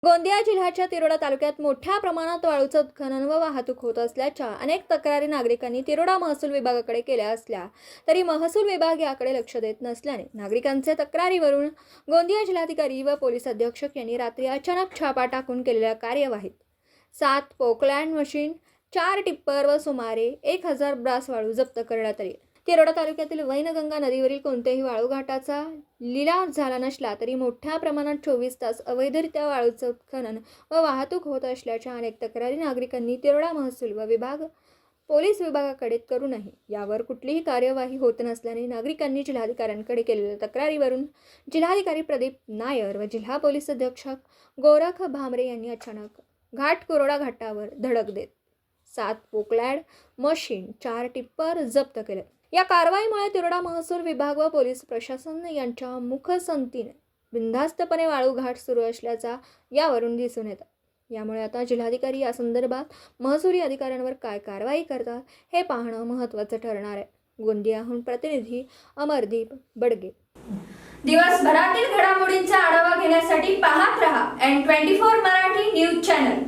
गोंदिया जिल्ह्याच्या तिरोडा तालुक्यात मोठ्या प्रमाणात वाळूचं उत्खनन व वाहतूक होत असल्याच्या अनेक तक्रारी नागरिकांनी तिरोडा महसूल विभागाकडे केल्या असल्या तरी महसूल विभाग याकडे लक्ष देत नसल्याने नागरिकांचे तक्रारीवरून गोंदिया जिल्हाधिकारी व पोलीस अधीक्षक यांनी रात्री अचानक छापा टाकून केलेल्या कार्यवाहीत 7 पोकलँड मशीन, 4 टिप्पर व सुमारे 1000 ब्रास वाळू जप्त करण्यात आली। तिरोडा तालुक्यातील वैनगंगा नदीवरील कोणत्याही वाळूघाटाचा लिलाव झाला नसला तरी मोठ्या प्रमाणात 24 तास अवैधरित्या वाळूचं उत्खनन व वाहतूक होत असल्याच्या अनेक तक्रारी नागरिकांनी तिरोडा महसूल व पोलीस विभागाकडे करूनही यावर कुठलीही कार्यवाही होत नसल्याने नागरिकांनी जिल्हाधिकाऱ्यांकडे केलेल्या तक्रारीवरून जिल्हाधिकारी प्रदीप नायर व जिल्हा पोलीस अधीक्षक गोरख भामरे यांनी अचानक घाटकोरडा घाटावर धडक देत 7 पोकलँड मशीन, 4 टिप्पर जप्त केले। या कारवाईमुळे तिरोडा महसूल विभाग व पोलीस प्रशासन यांच्या मुखसंतीने बिनधास्तपणे वाळू घाट सुरू असल्याचा यावरून दिसून येतं। यामुळे आता जिल्हाधिकारी या संदर्भात महसुली अधिकाऱ्यांवर काय कारवाई करतात हे पाहणं महत्त्वाचं ठरणार आहे। गोंदियाहून प्रतिनिधी अमरदीप बडगे। दिवसभरातील घडामोडींचा आढावा घेण्यासाठी पाहत रहा N24 मराठी न्यूज चॅनल।